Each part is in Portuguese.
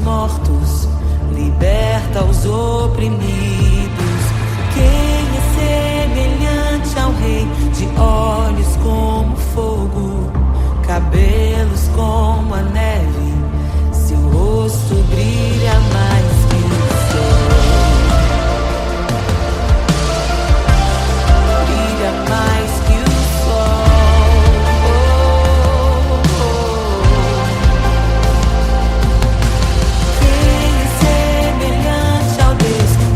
mortos, liberta os oprimidos. Quem é semelhante ao Rei, de olhos como fogo, cabelos como a neve, seu rosto brilha mais que o sol. Brilha mais que o sol. Quem é semelhante ao Deus que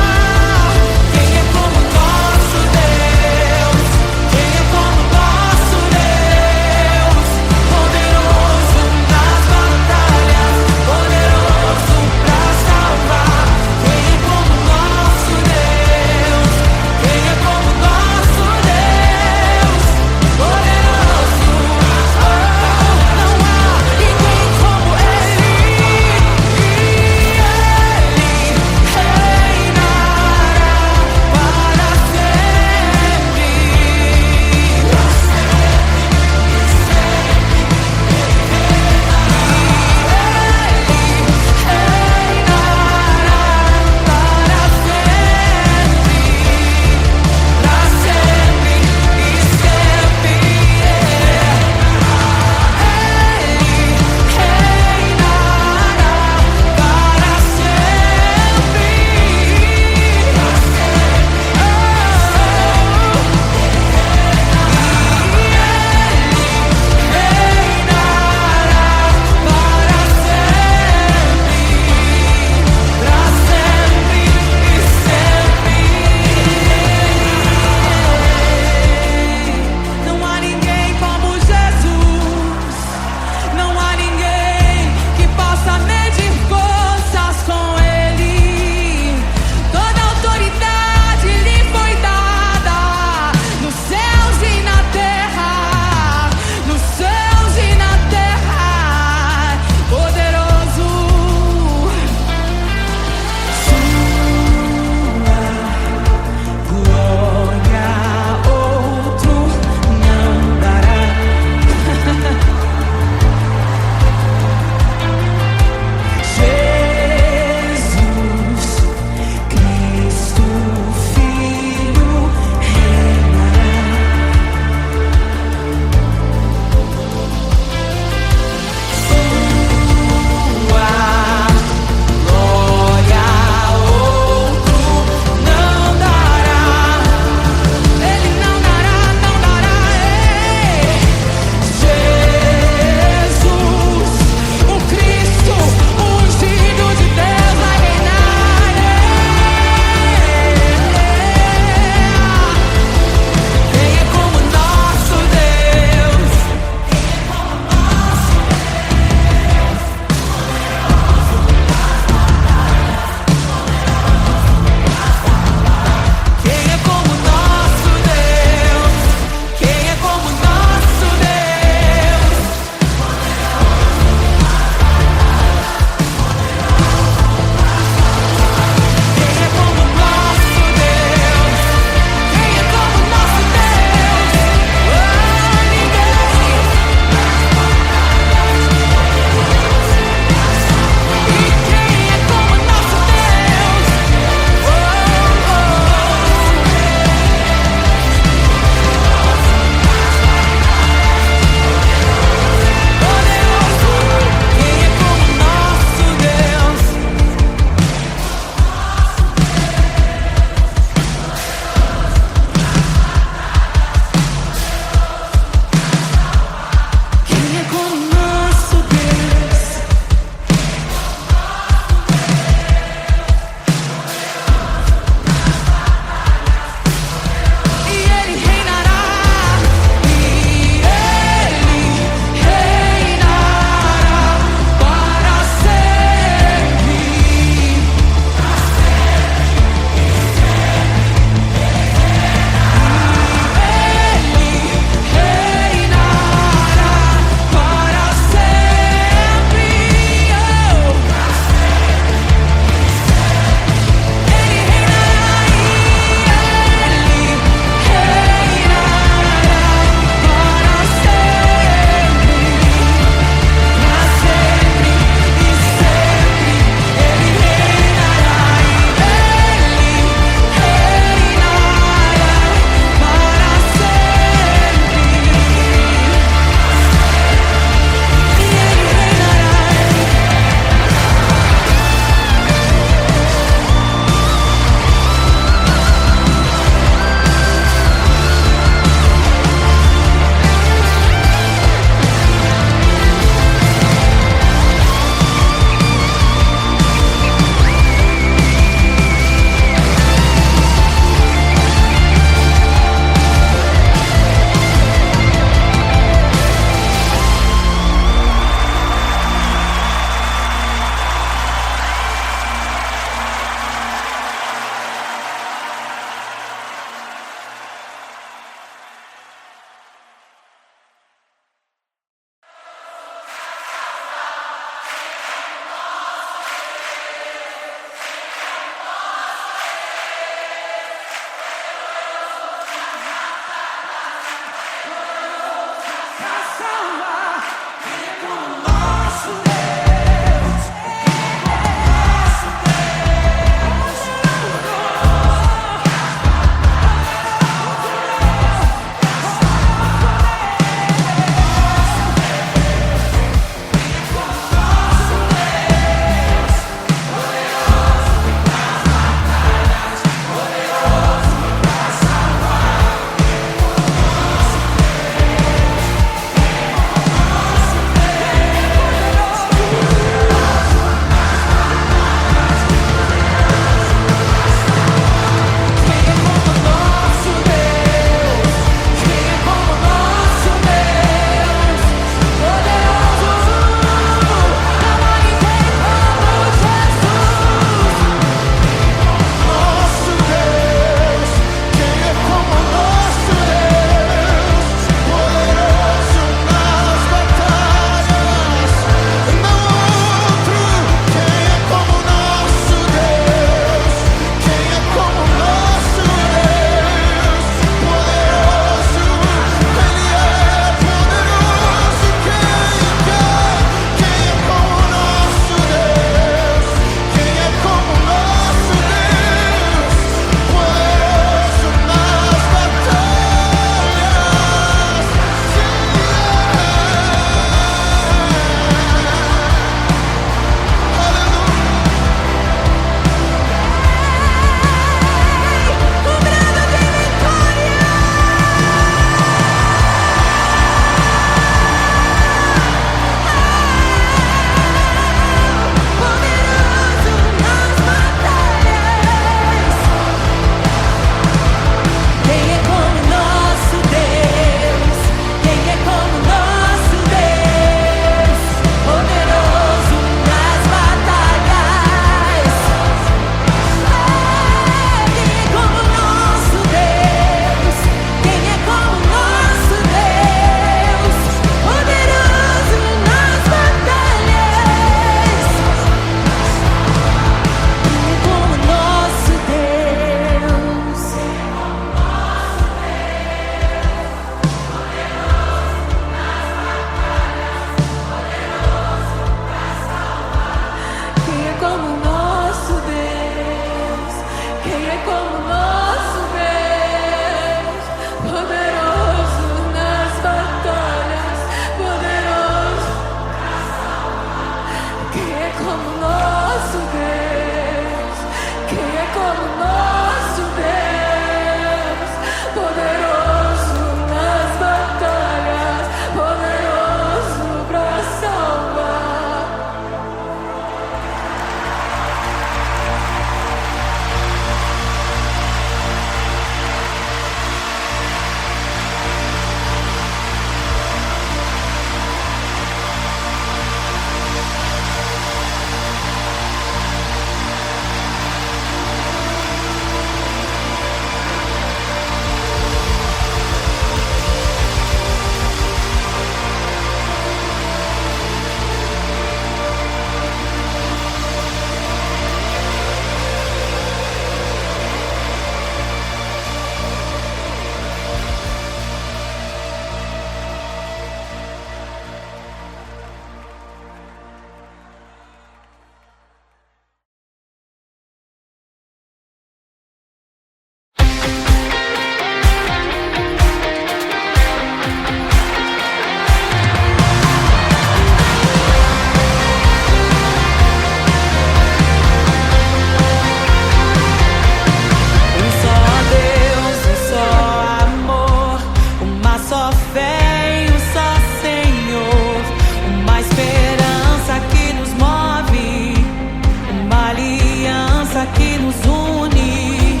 esperança que nos une.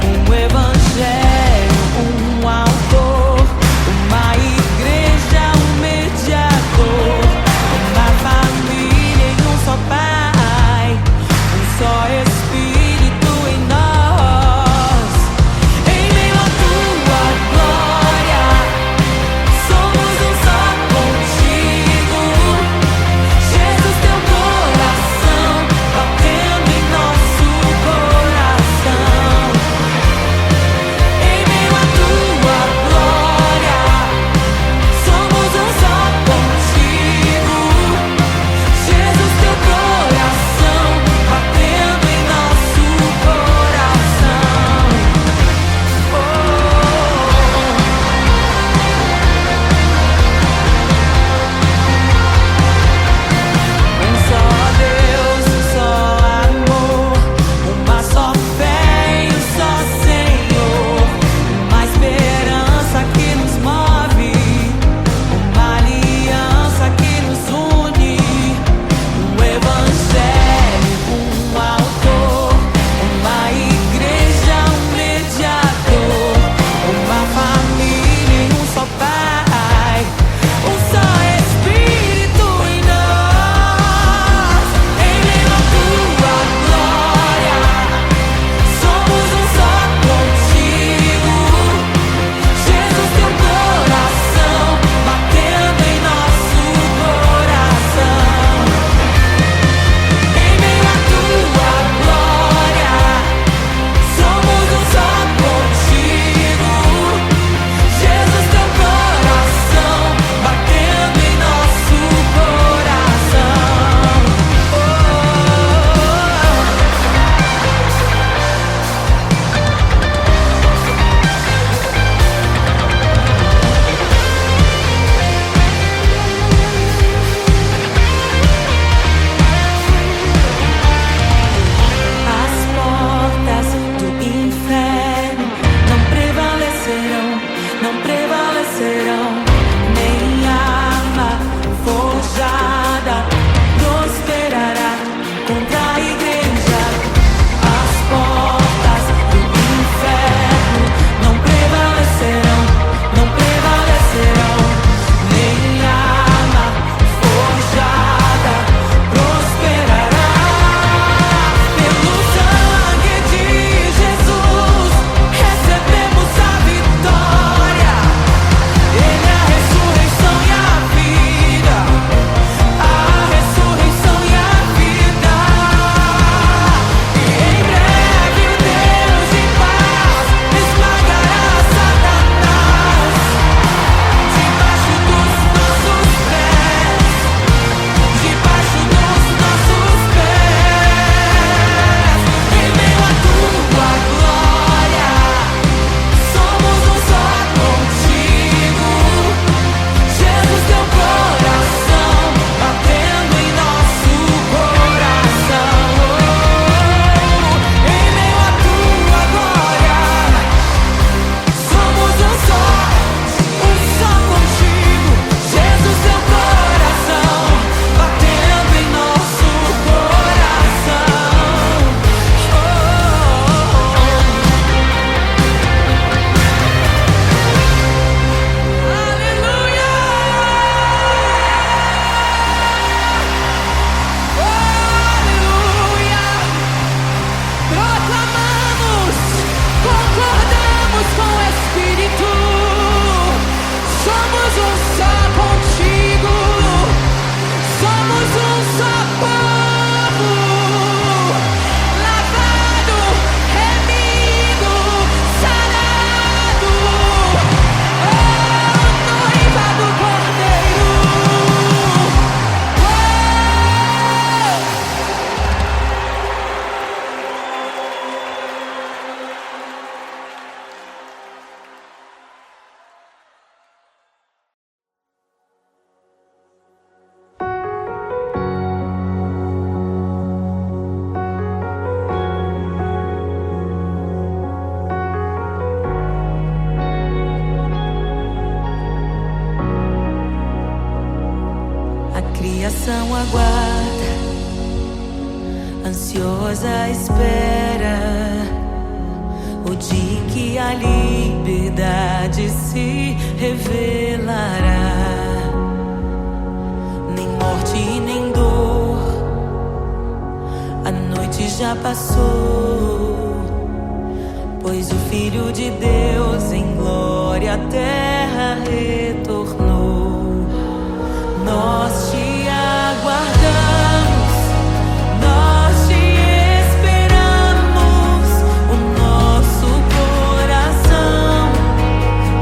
Um evangelho, um autor, uma igreja, um mediador, uma família em um só Pai, um só Espírito em nós. Em meio à tua glória, somos um só contigo. Jesus, teu coração batendo em nosso coração. Em meio à tua glória, somos um só contigo. Jesus, teu coração batendo em nosso coração. Um só Deus, um só amor, uma só fé e um só Senhor, uma esperança que nos move, uma aliança que nos une. Um evangelho, um autor, uma igreja, um mediador, uma família em um só Pai, um só Espírito em nós. Em meio à tua glória, somos um só contigo. Jesus, teu coração batendo em nosso coração. Em meio à tua glória, somos um só contigo. Jesus, teu coração batendo em nosso coração. As portas do inferno não prevalecerão, não prevalecerão. Nem arma forjada prosperará contra a igreja. As portas do inferno não prevalecerão, não prevalecerão. Nem arma forjada prosperará. Pelo sangue de Jesus recebemos a vitória. Ele é a ressurreição e a vida, a ressurreição e a vida. E em breve o Deus de paz esmagará Satanás debaixo dos nossos pés, debaixo dos nossos pés. Em meio à tua glória, somos um só contigo. Jesus, teu coração batendo em nosso coração. Em meio à tua glória, somos um só contigo. Jesus, teu coração batendo em nosso coração. Aleluia! Aleluia! Proclamamos, concordamos com o Espírito. Somos um só contigo. Somos um só povo, lavado, remido, sarado. Noiva do Cordeiro. A criação aguarda, ansiosa espera se revelará. Nem morte e nem dor, a noite já passou, pois o Filho de Deus em glória à terra retornou. Nós te aguardamos, nós te esperamos. O nosso coração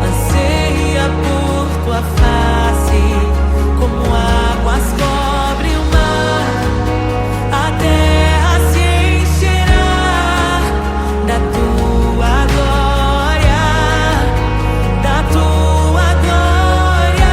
anseia por tua face, como águas cobrem o mar. A terra se encherá da tua glória, da tua glória.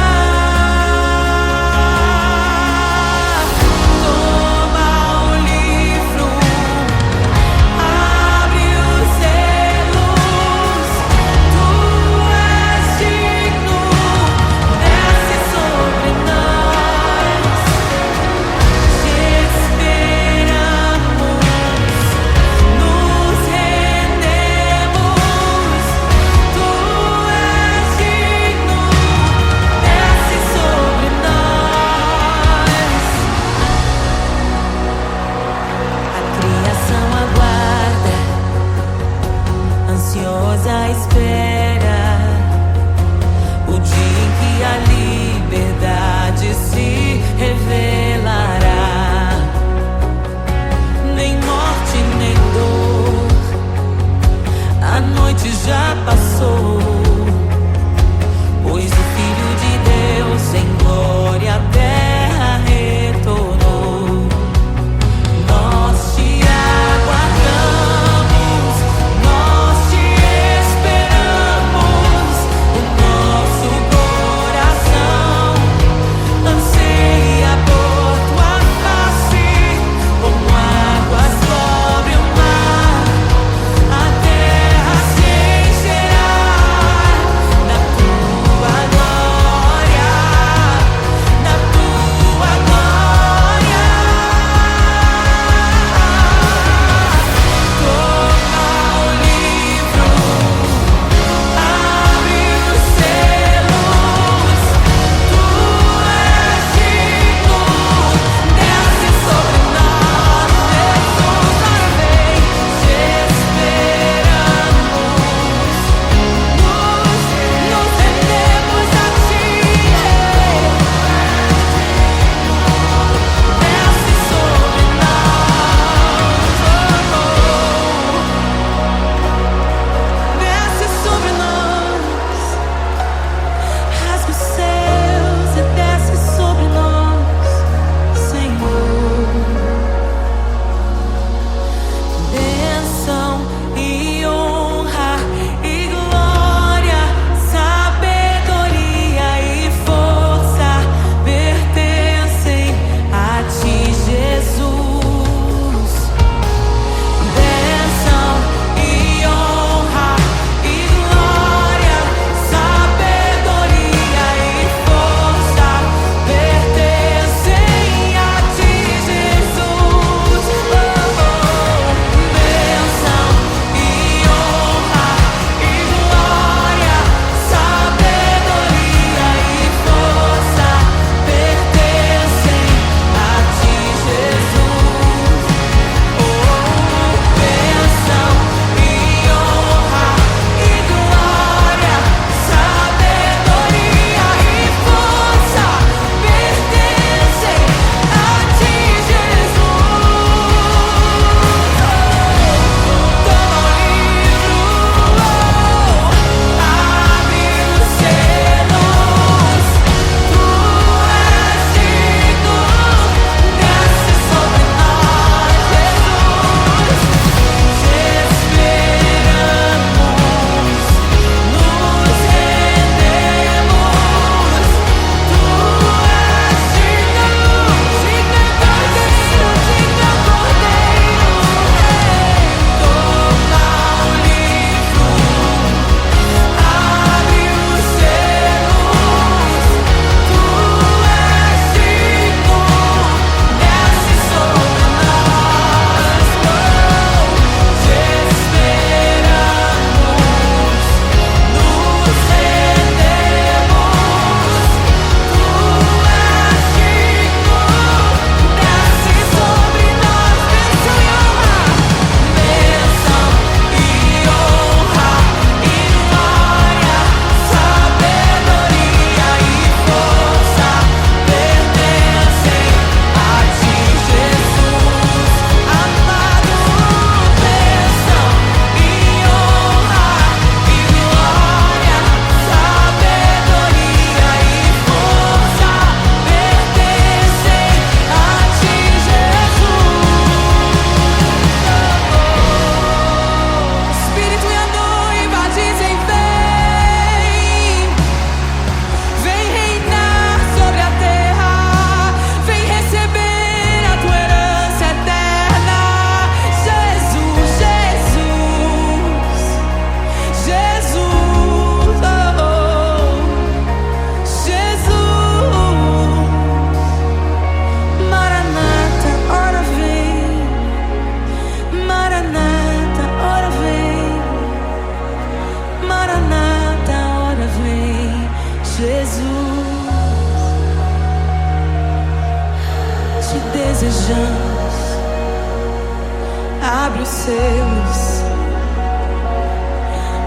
seus.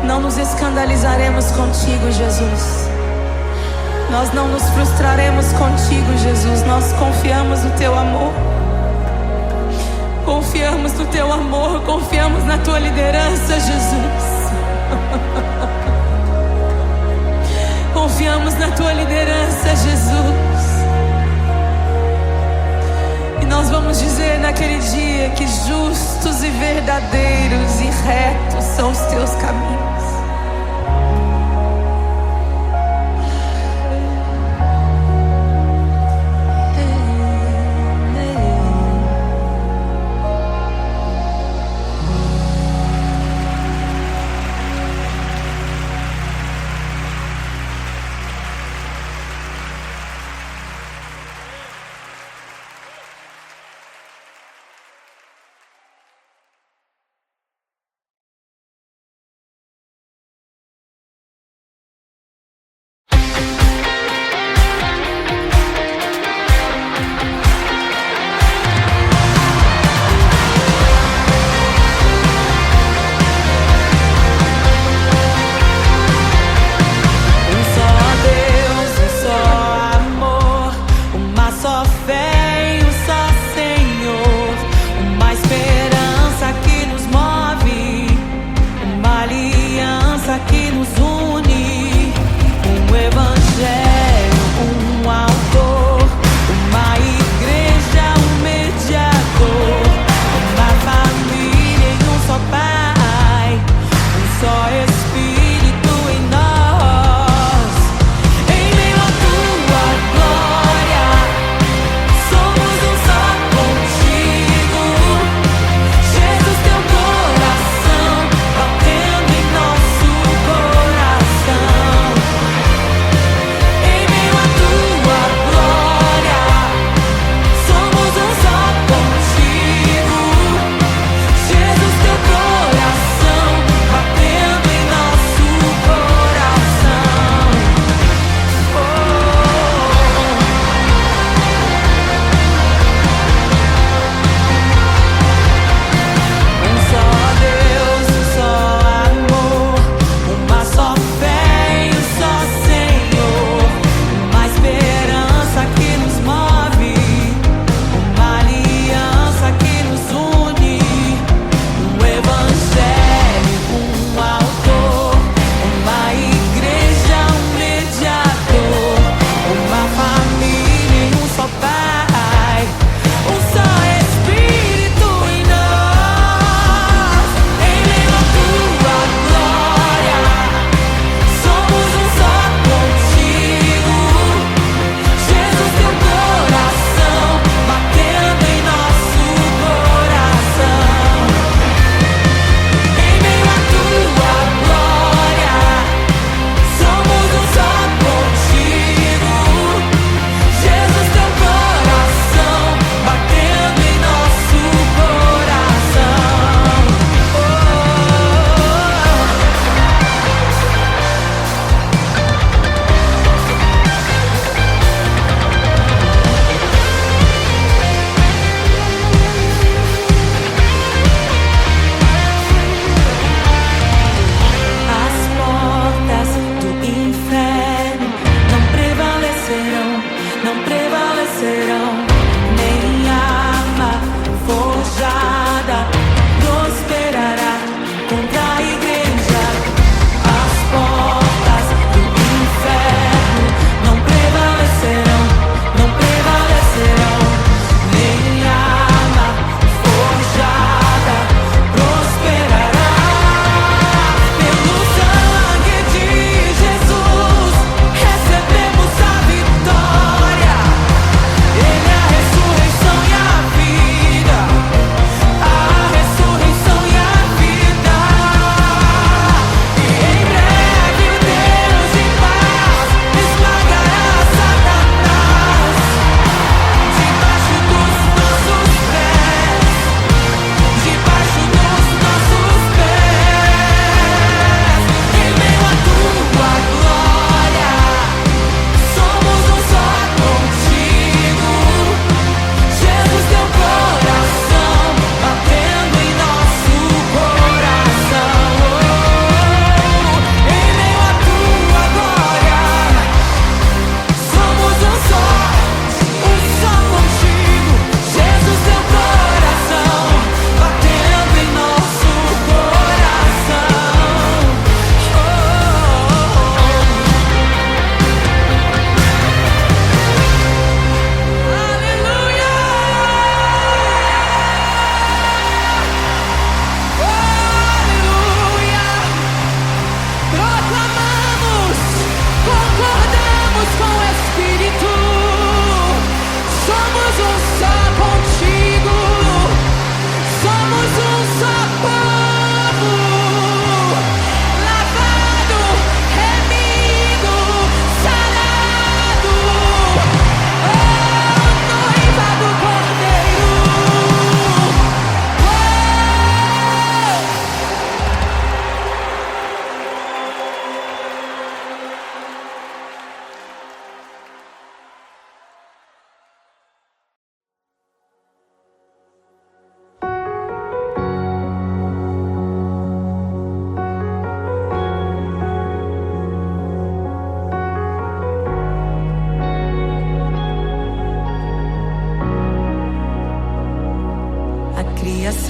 Não nos escandalizaremos contigo, Jesus. Nós não nos frustraremos contigo, Jesus. Nós confiamos no teu amor. Confiamos no teu amor, confiamos na tua liderança, Jesus. Confiamos na tua liderança, Jesus. E nós vamos dizer naquele dia que justos e verdadeiros e retos são os teus caminhos.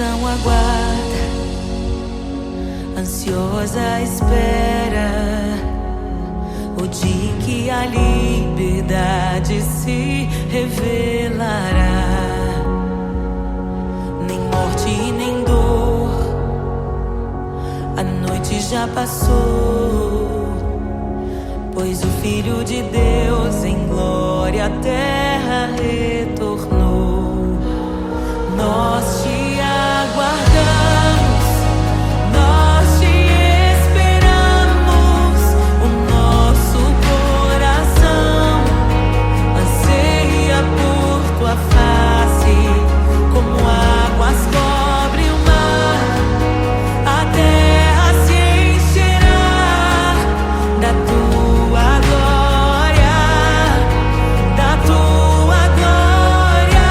coração aguarda, ansiosa espera o dia em que a liberdade se revelará. Nem morte e nem dor, a noite já passou, pois o Filho de Deus em glória à terra retornou. Nós te aguardamos, nós te esperamos. O nosso coração anseia por tua face, como águas cobre o mar. A terra se encherá da tua glória, da tua glória.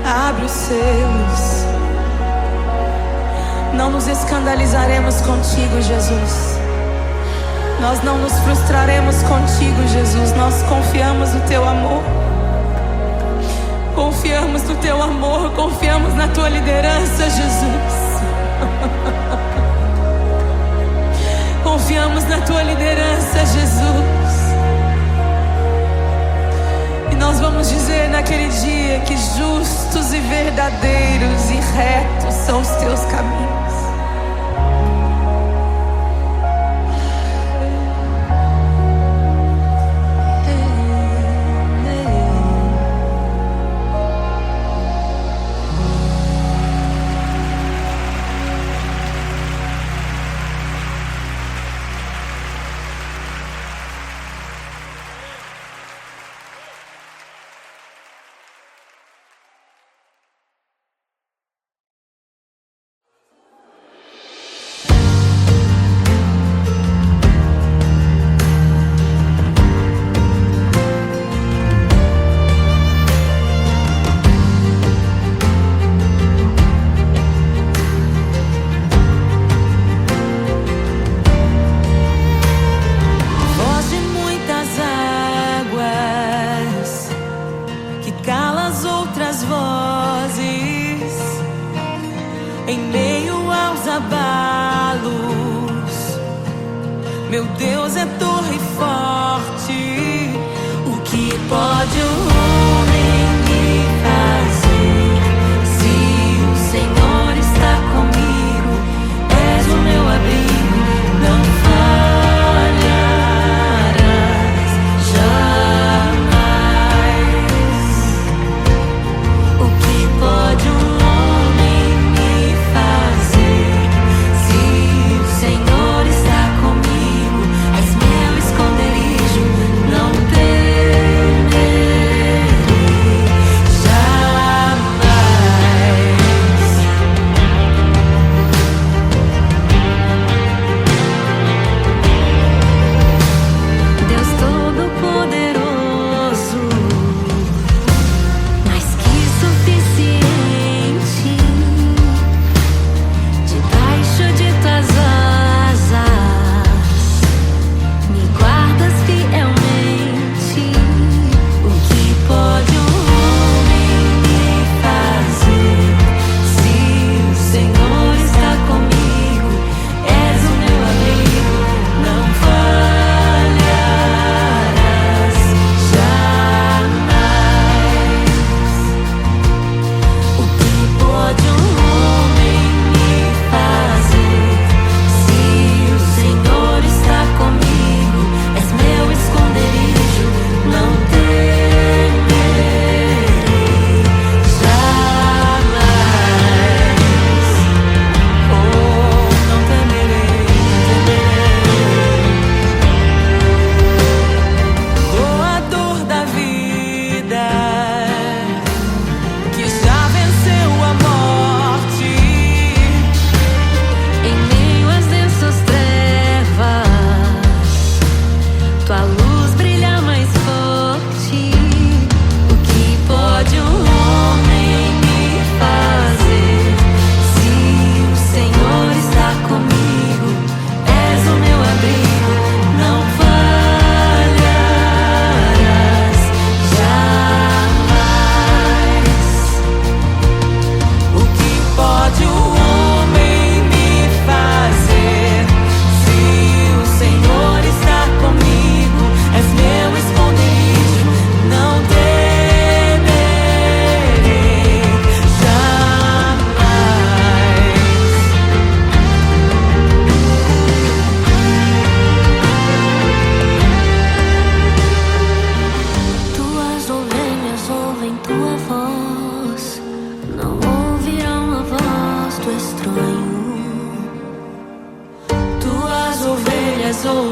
Abre os selos. Não nos escandalizaremos contigo, Jesus. Nós não nos frustraremos contigo, Jesus. Nós confiamos no teu amor. Confiamos no teu amor. Confiamos na tua liderança, Jesus. Confiamos na tua liderança, Jesus. E nós vamos dizer naquele dia que justos e verdadeiros e retos são os teus caminhos. Em meio aos abalos, meu Deus é torre forte. O que pode o homem me fazer? Se o Senhor está comigo, és o meu abrigo, não falharás jamais. O que pode o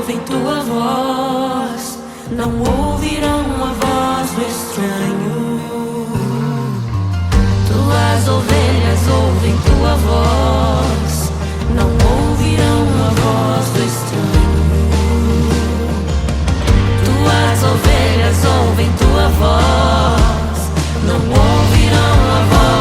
ouvem tua voz, não ouvirão a voz do estranho. Tuas ovelhas ouvem tua voz, não ouvirão a voz do estranho. Tuas ovelhas ouvem tua voz, não ouvirão a voz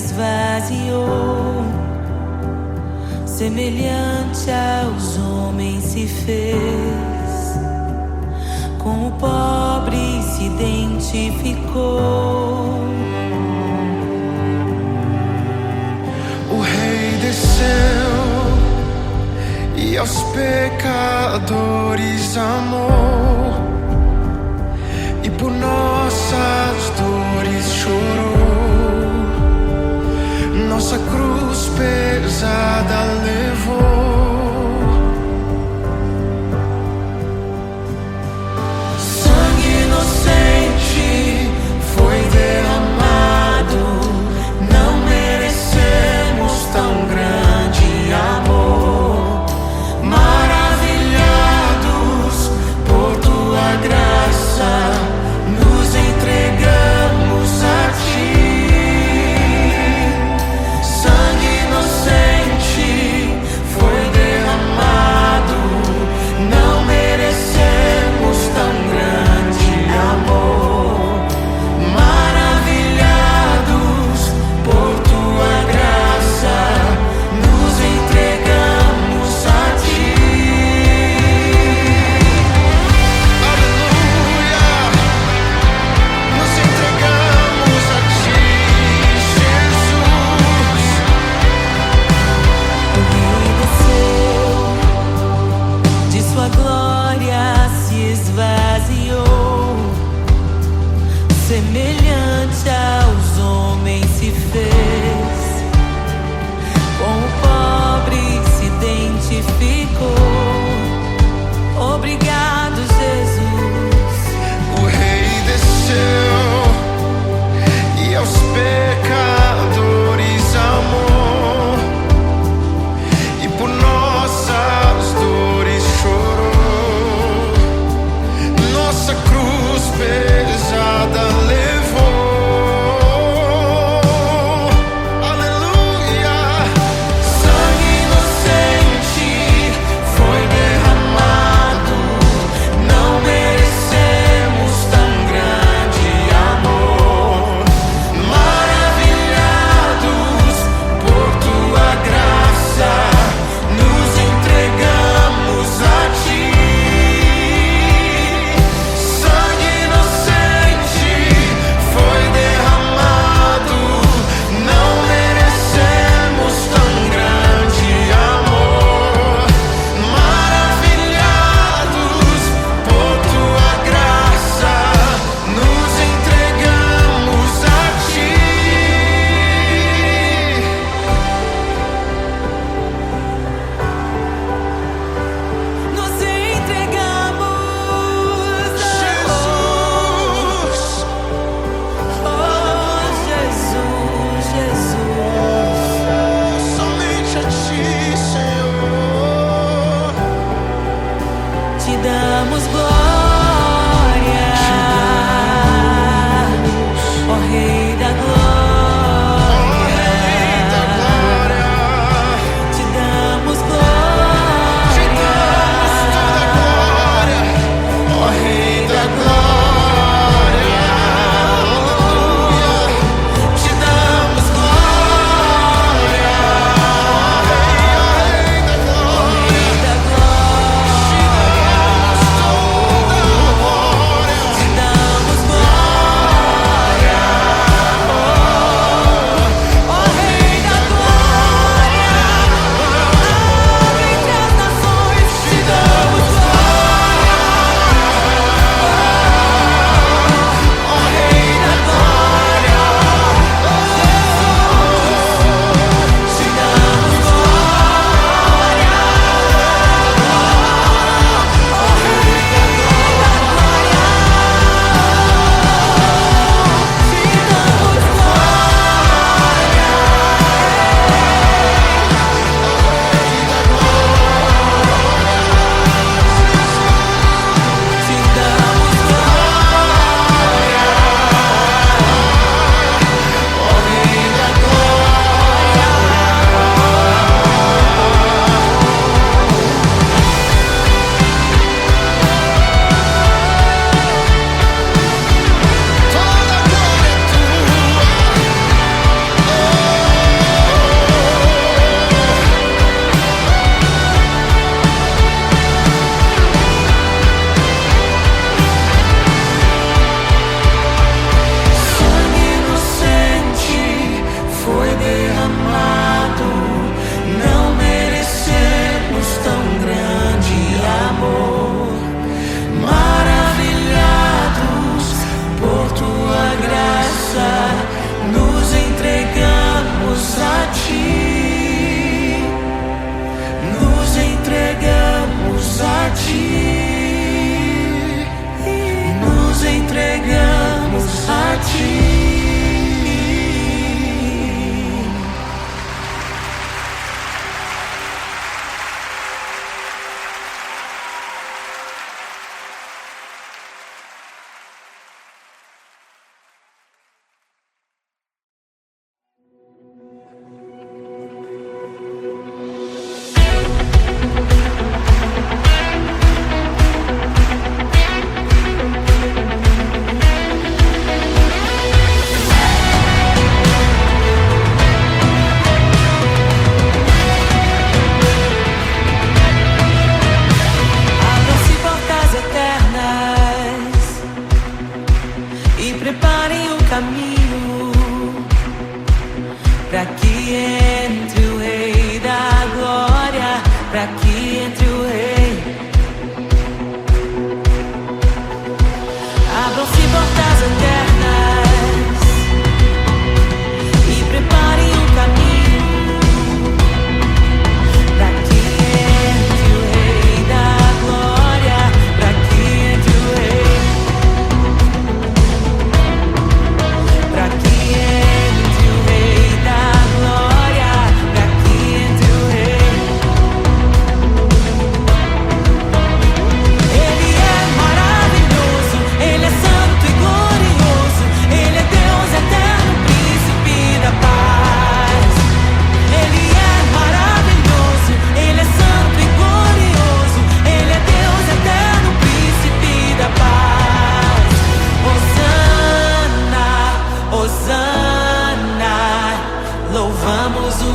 esvaziou, semelhante aos homens se fez, com o pobre se identificou. O Rei desceu e aos pecadores amou, e por nossas dores chorou, nossa cruz pesada levou. Sangue inocente foi derramado, não merecemos tão grande amor. Maravilhados por tua graça, nos entregamos a ti. Sangue inocente foi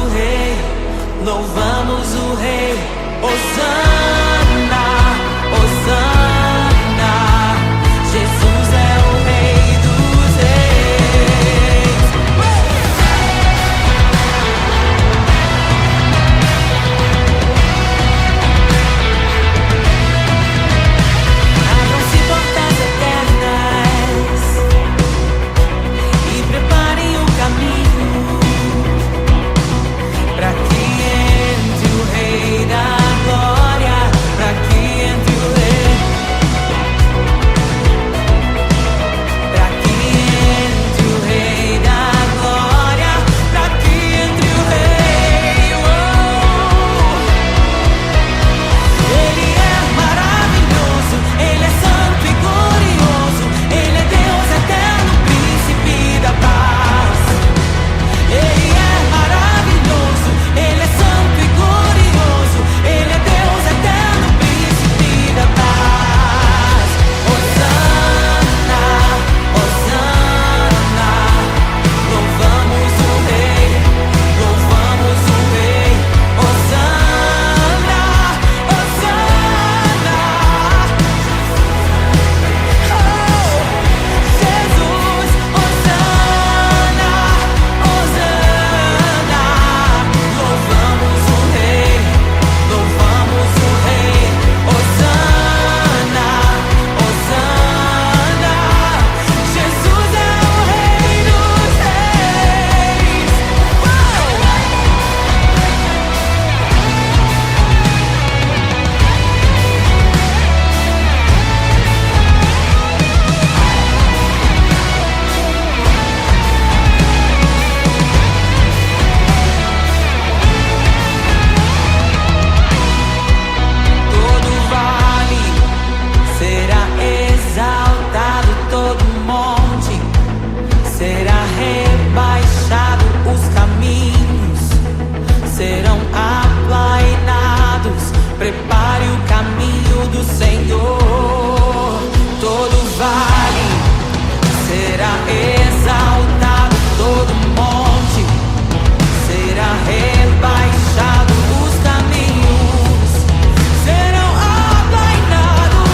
o Rei, louvamos o Rei. Hosana, Hosana, Jesus é o Rei dos Reis. Abram-se portas eternas e preparem o caminho para que entre o Rei da Glória, para que entre o Rei, para que entre o Rei da Glória, para que entre o Rei. Ele é maravilhoso, Ele é santo e glorioso, Ele é Deus eterno, príncipe da paz. Ele é maravilhoso, Ele é santo e glorioso, Ele é Deus eterno, príncipe da paz. Hosana, Hosana, louvamos o Rei, louvamos o Rei. Hosana, Hosana, oh, Jesus, Hosana, Hosana, louvamos o Rei, louvamos o Rei. Hosana, Hosana, Jesus é o Rei dos Reis. Todo vale será exaltado, todo monte será rebaixado, os caminhos serão aplainados. Prepare o caminho do Senhor. Todo vale será exaltado, todo monte será rebaixado, os caminhos serão aplainados.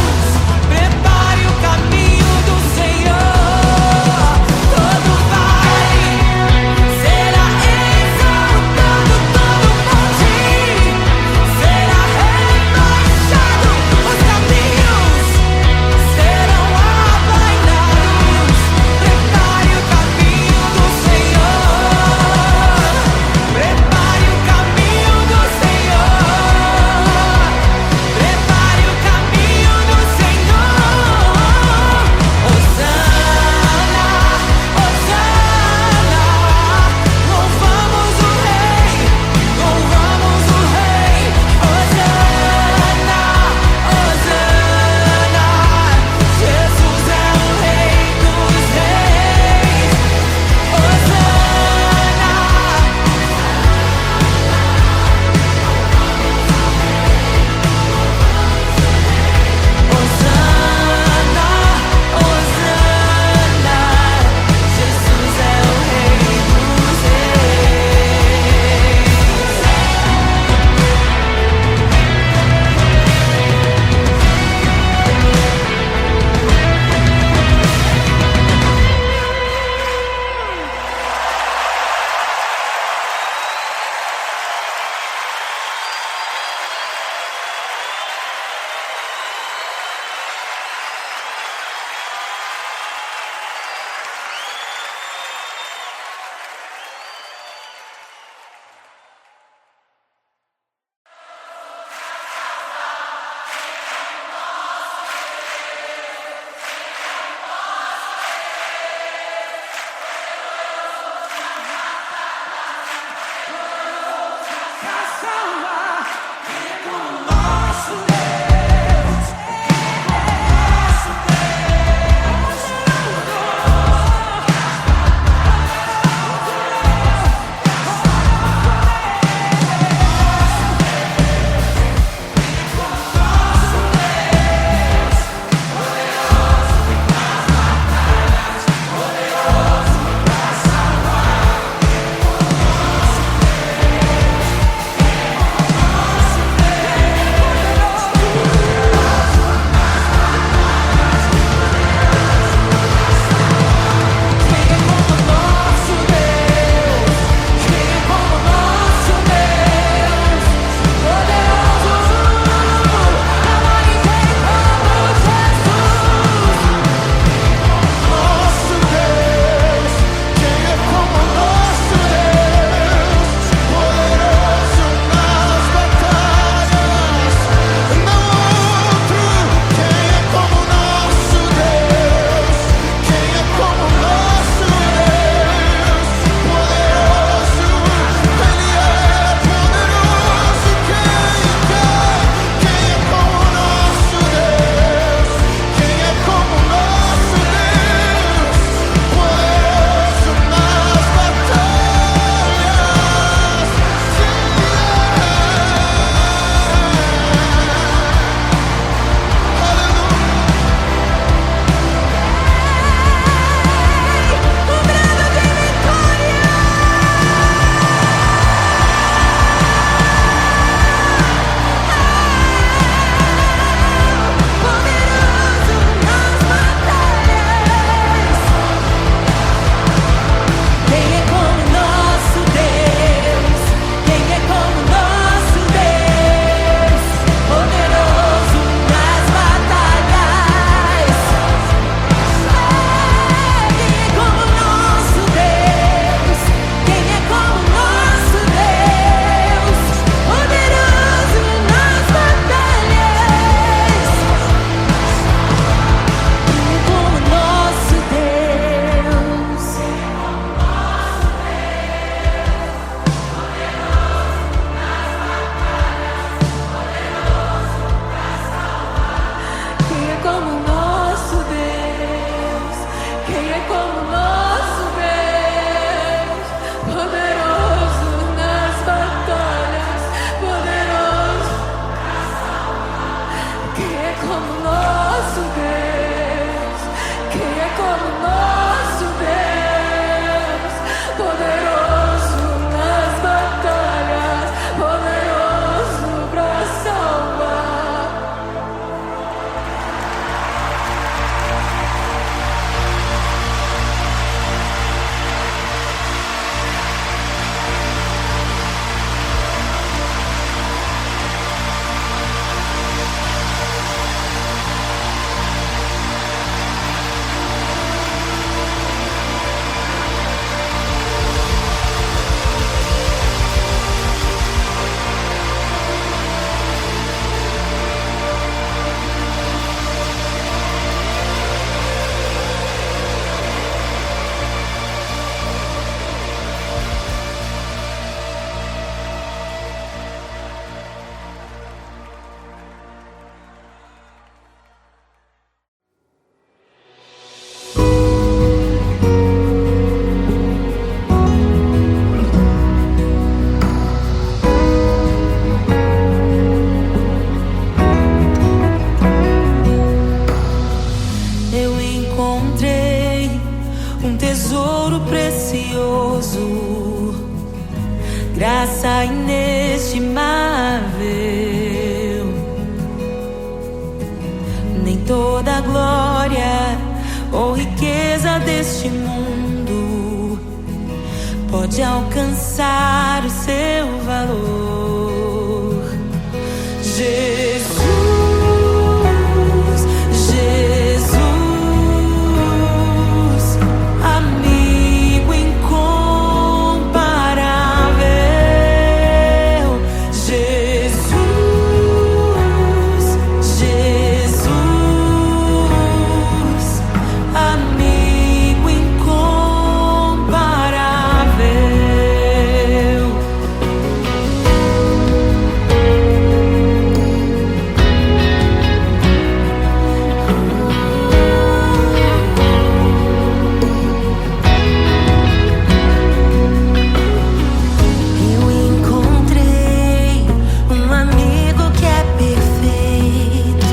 Prepare o caminho do Senhor. Todo vale será exaltado, todo monte será rebaixado, graça inestimável, nem toda a glória ou riqueza deste mundo pode alcançar o seu valor. Jesus, Jesus, amigo incomparável. Jesus, Jesus, amigo incomparável. Eu encontrei um amigo que é perfeito,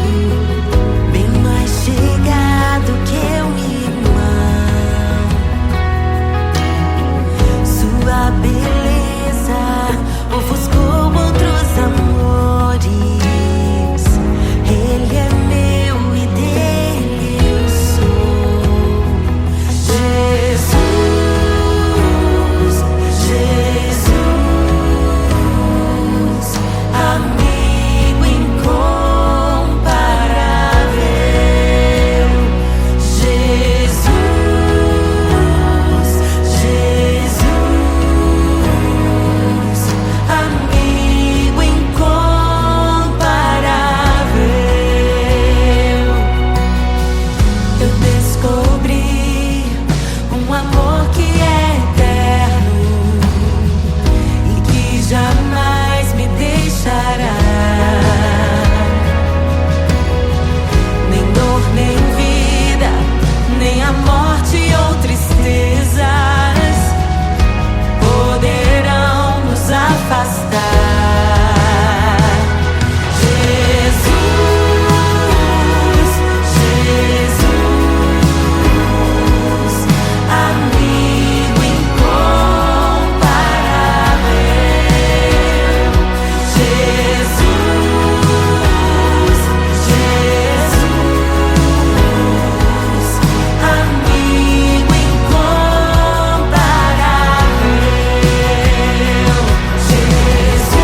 bem mais chegado que um irmão. Sua beleza ofuscou outros amores. Ele é meu e dele eu sou. Jesus, Jesus, amigo incomparável. Jesus, Jesus, amigo incomparável. Eu descobri um amor que é eterno e que jamais me deixará. Nem dor, nem vida, nem a morte ou tristezas poderão nos afastar. Jesus, Jesus, amigo incomparável. Jesus, Jesus, amigo incomparável. Jesus,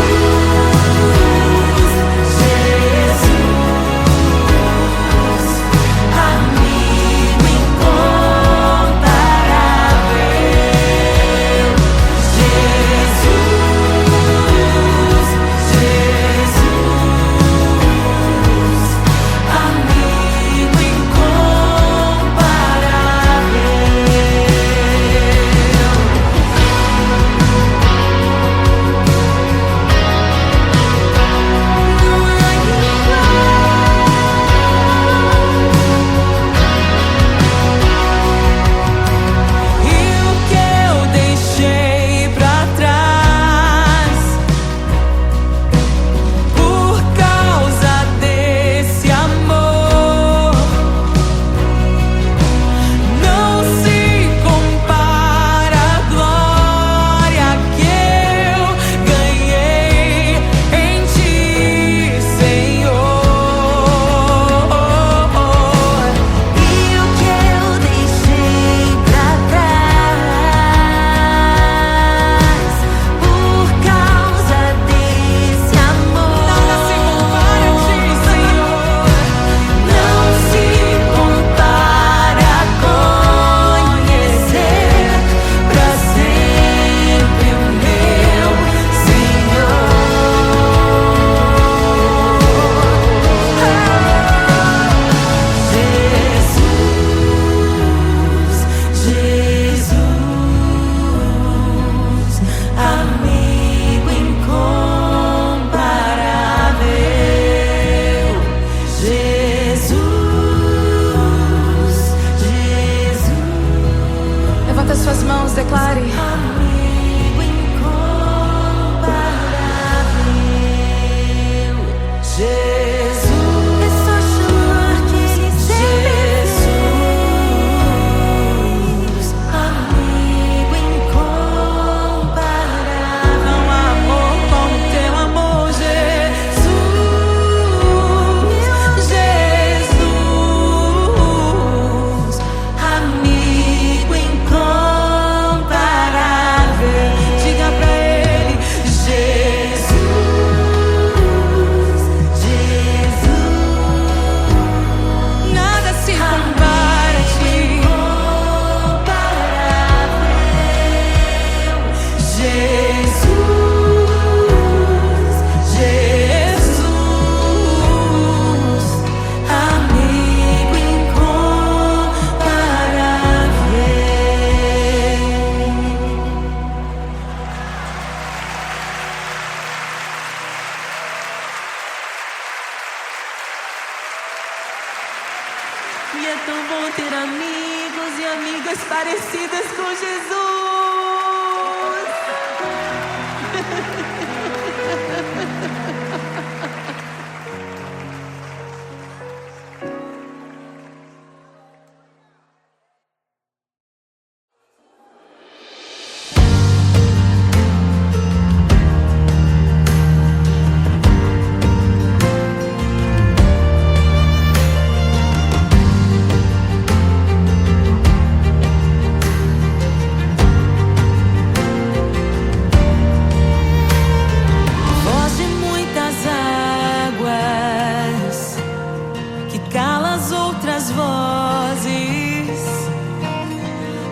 E é tão bom ter amigos e amigas parecidas com Jesus.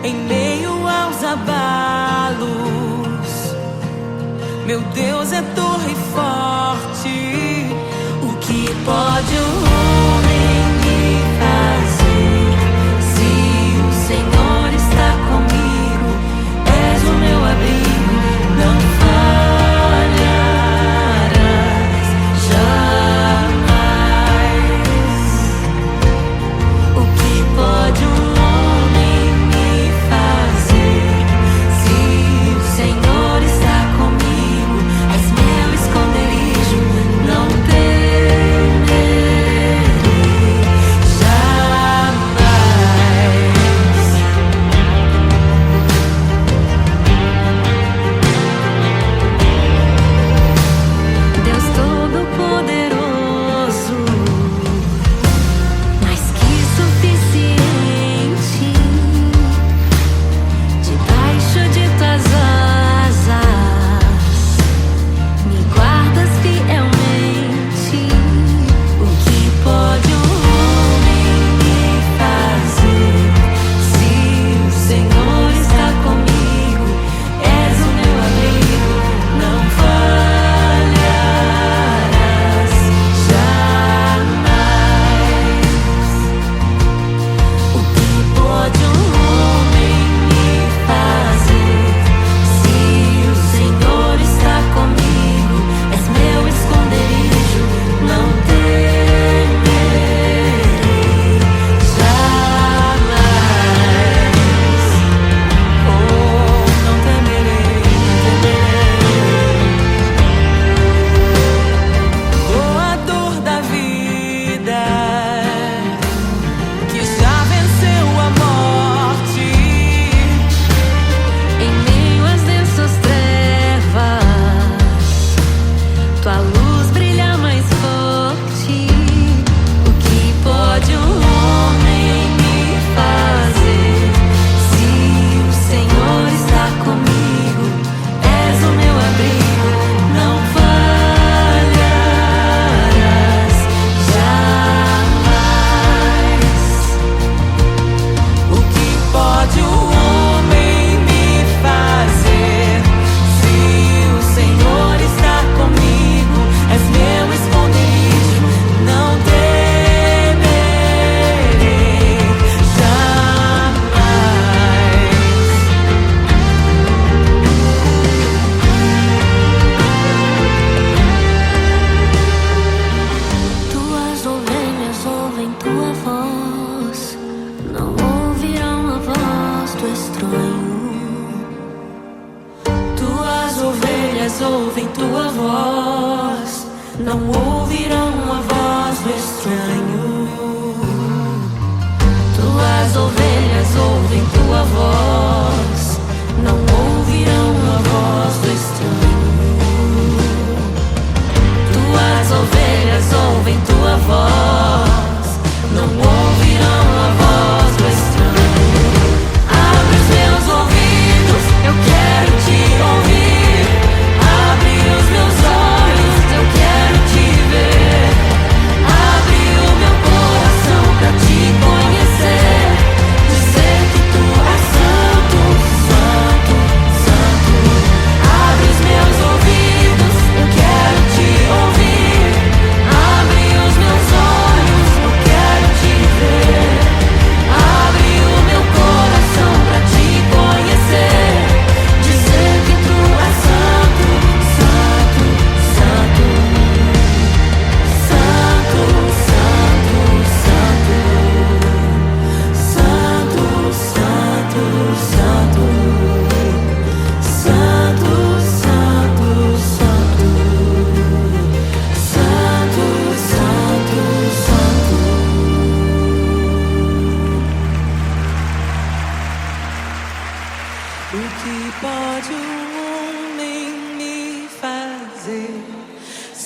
Em meio aos abalos, meu Deus é torre forte. O que pode o homem me fazer? Se o Senhor está comigo, és o meu abrigo, não falharás jamais. O que pode um ouvem tua voz, não ouvirão a voz do estranho. Tuas ovelhas ouvem tua voz, não ouvirão a voz do estranho. Tuas ovelhas ouvem tua voz, não ouvirão a voz do estranho. Abre os meus ouvidos, eu quero te ouvir. Abre os meus olhos, eu quero te ver. Abre o meu coração pra te conhecer, de ser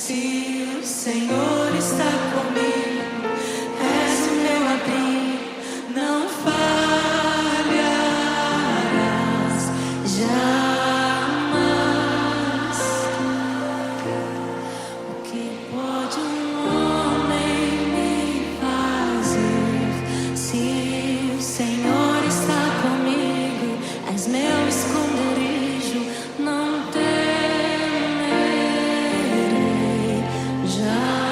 Se o Senhor está comigo, és o meu abrigo, não falharás jamais. O que pode um homem me fazer? Se o Senhor está comigo, és meu esconderijo, não temerei jamais.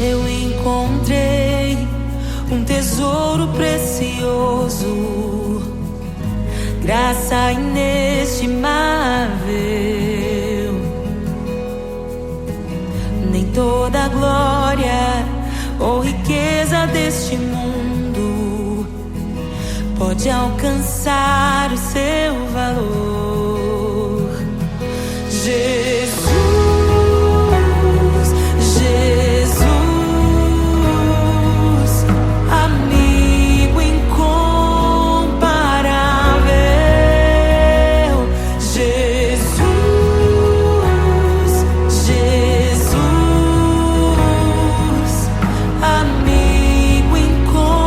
Eu encontrei um tesouro precioso, graça inestimável. Nem toda a glória ou riqueza deste mundo pode alcançar o seu valor. Jesus, Jesus, amigo incomparável. Jesus, Jesus, amigo incomparável.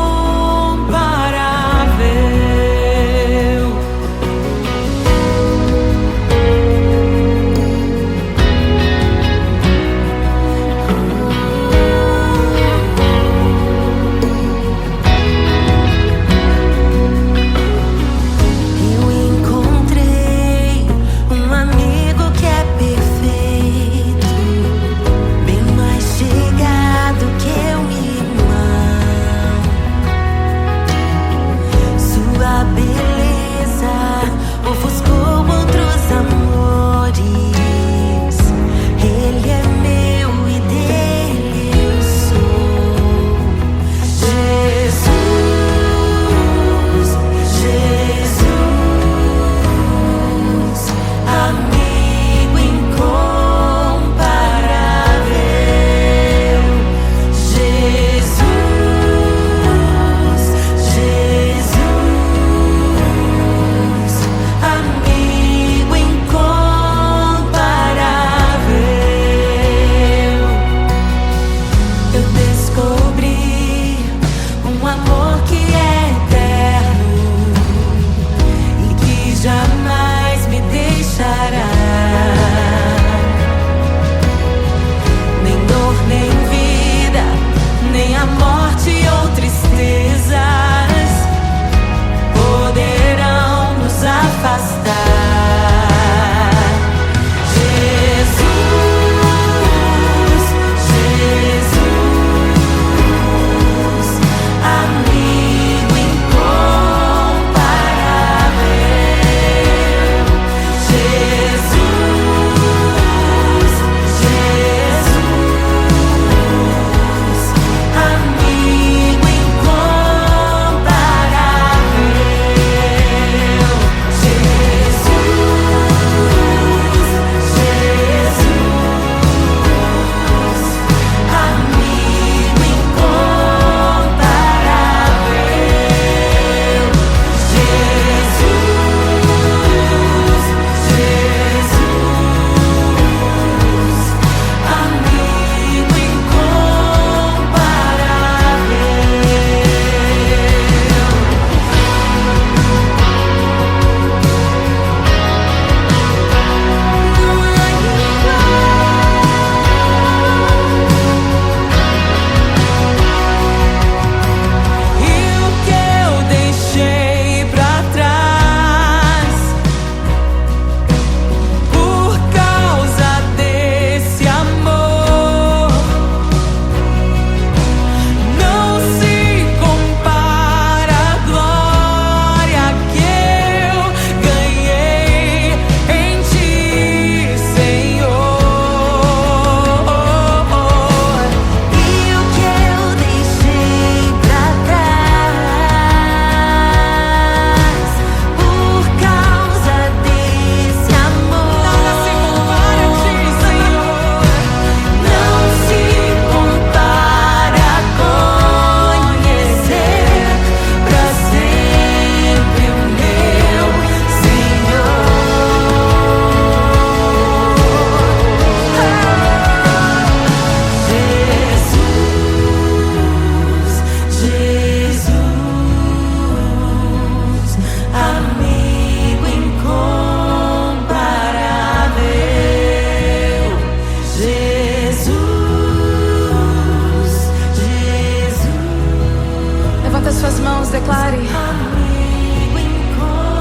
declare. Amigo incomparável,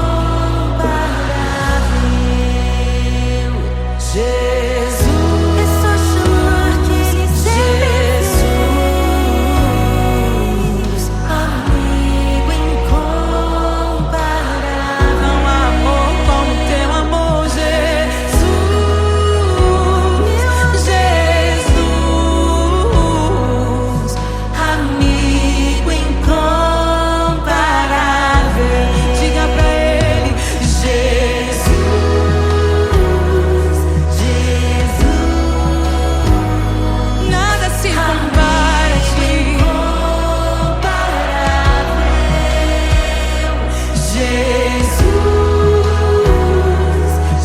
Jesus. É só chamar que Jesus. Amigo incomparável. Não há amor como teu amor, Jesus. Jesus. Amigo incomparável. Diga pra ele, Jesus. Jesus. Nada se compara a ti. Jesus.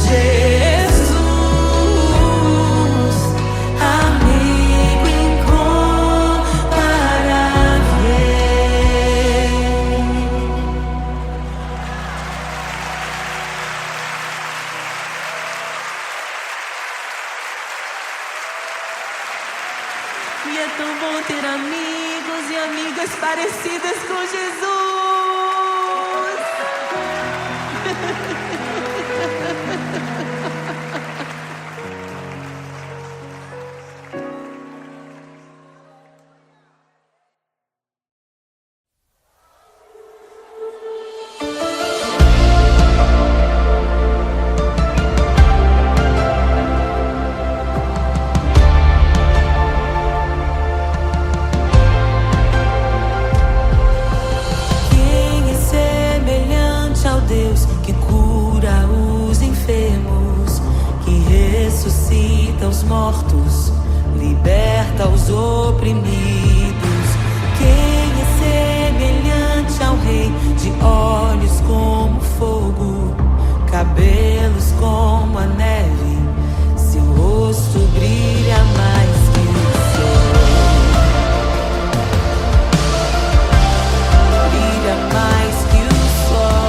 Jesus. Amigo incomparável. E é tão bom ter amigos e amigas parecidas com Jesus. Quem é semelhante ao Deus que cura os enfermos, que ressuscita os mortos, liberta os oprimidos? Quem é semelhante ao Rei de olhos como fogo, cabelos como a neve, seu rosto brilha mais que o sol, brilha mais que o sol.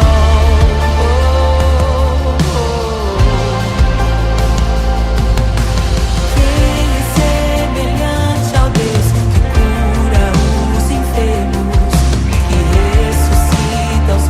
Quem é semelhante ao Deus que cura os enfermos, que ressuscita os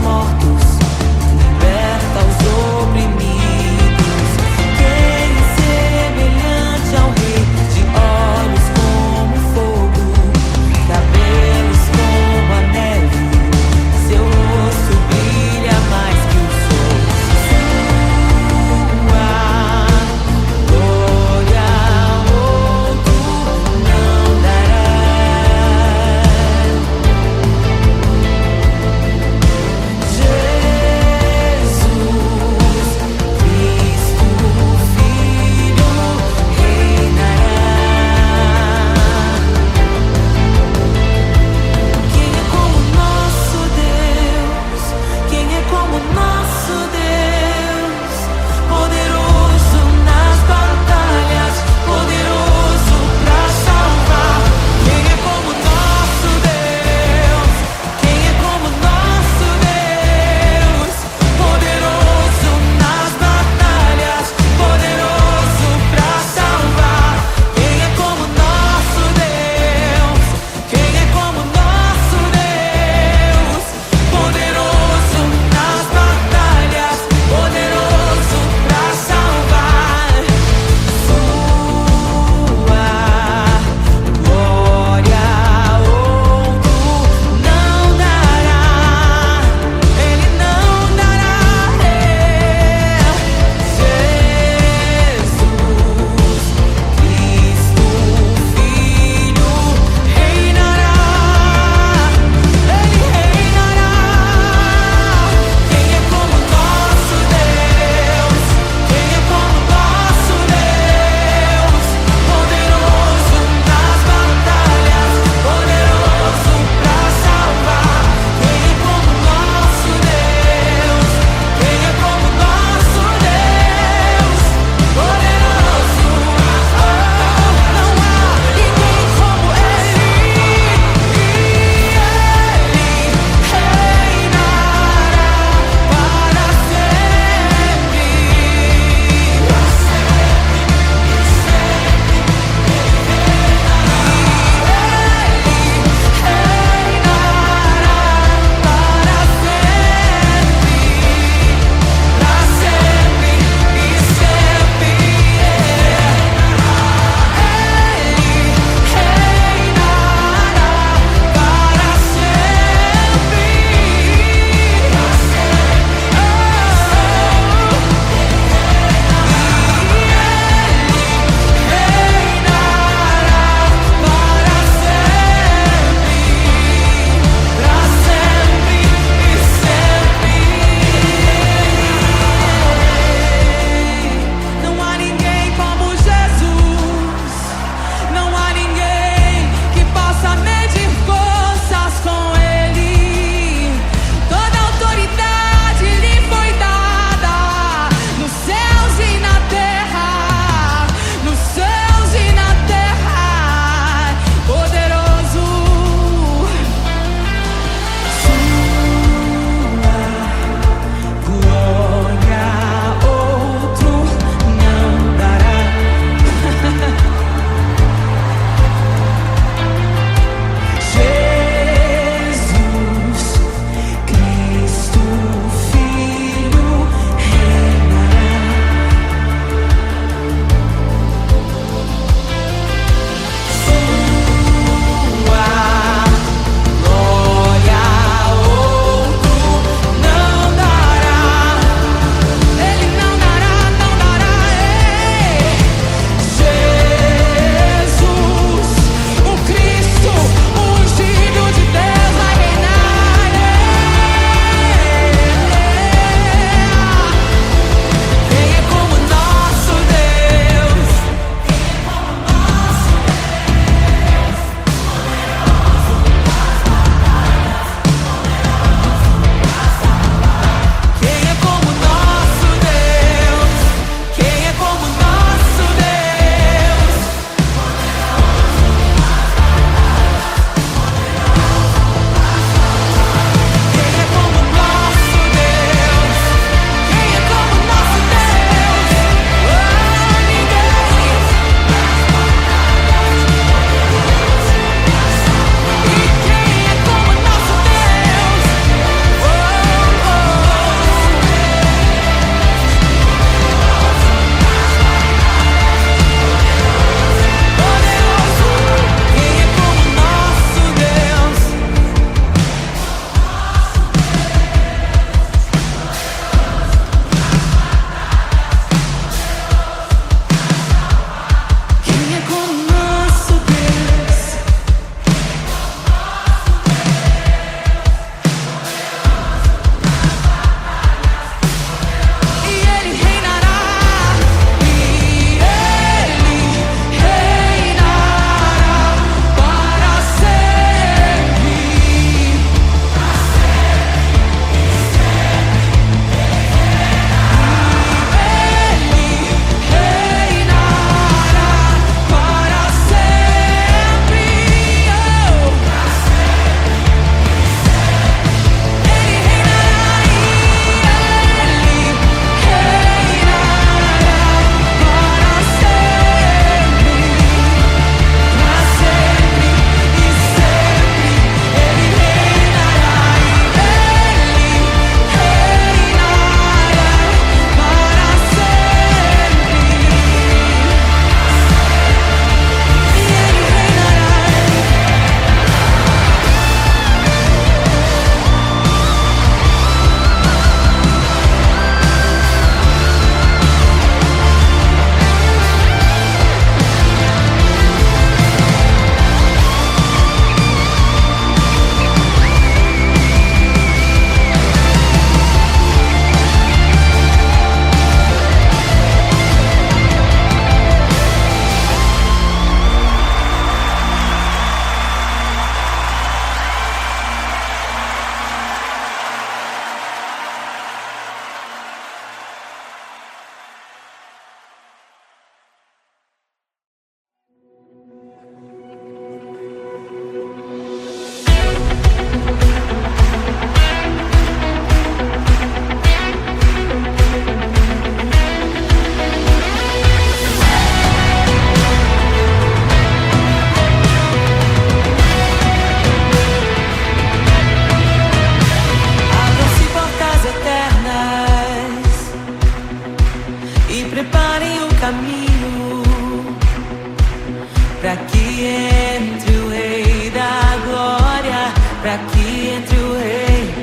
para que entre o Rei da Glória, para que entre o Rei.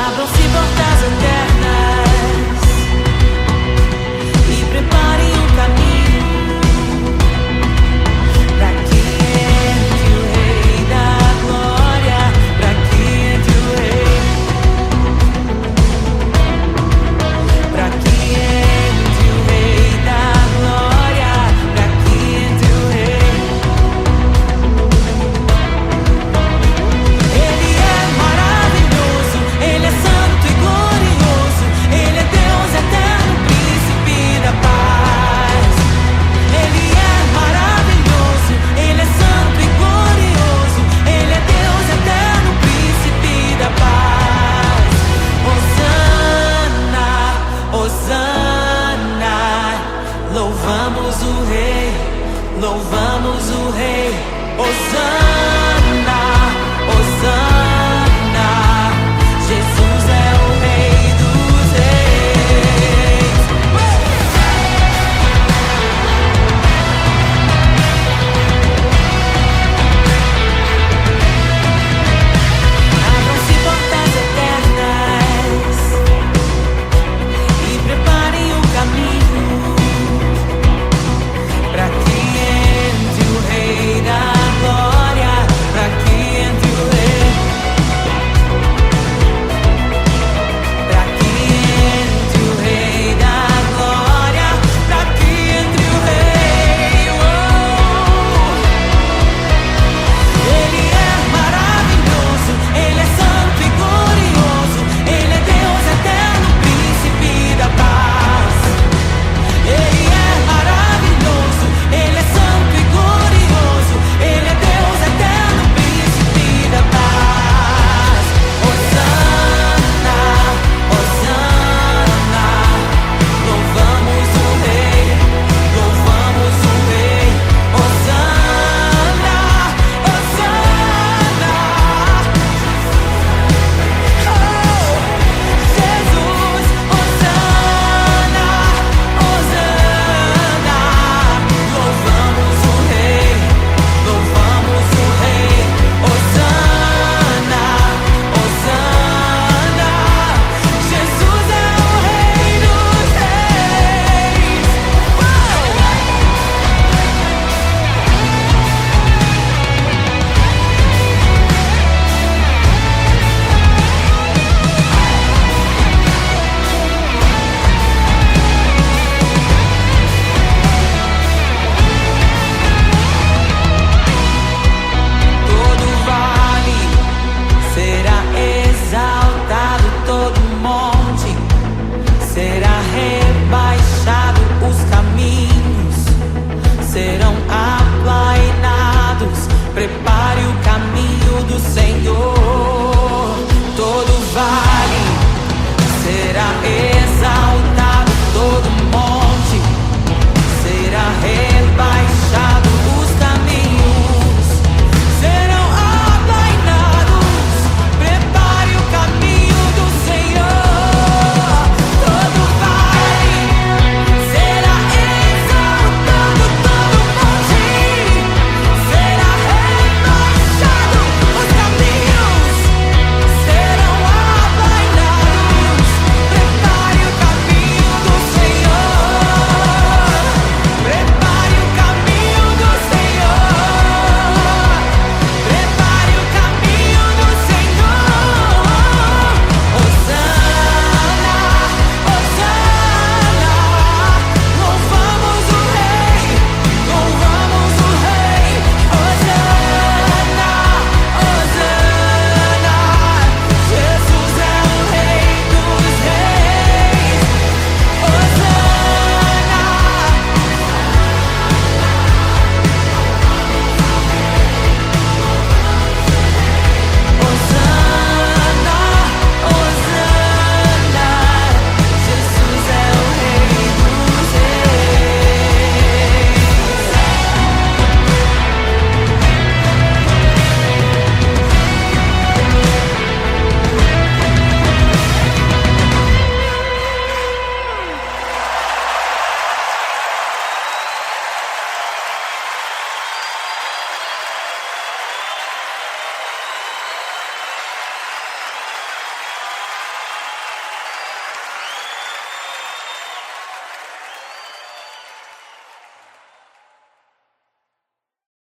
Abram-se portas eternas e preparem o caminho para que entre o Rei da Glória, para que entre o Rei, para que entre o Rei da Glória, para que entre o Rei. Ele é maravilhoso, Ele é santo e glorioso, Ele é Deus eterno, príncipe da paz. Ele é maravilhoso, Ele é santo e glorioso, Ele é Deus eterno, príncipe da paz. Hosana, Hosana, louvamos o Rei, louvamos o Rei. Hosana, Hosana, Jesus é o Rei dos Reis. Abram-se portas eternas e preparem o caminho para que entre o Rei da Glória, para que entre o Rei, para que entre o Rei da Glória, para que entre o Rei. Ele é maravilhoso, Ele é santo e glorioso, Ele é Deus eterno, príncipe da paz. Ele é maravilhoso, Ele é santo e glorioso, Ele é Deus eterno, príncipe da paz. Hosana, Hosana, louvamos o Rei, louvamos o Rei. Hosana, Hosana, oh, Jesus, Hosana, Hosana, louvamos o Rei, louvamos o Rei. Hosana, Hosana, Jesus é o Rei dos Reis. Todo vale será exaltado, todo monte será rebaixado, os caminhos serão aplainados. Prepare o caminho do Senhor.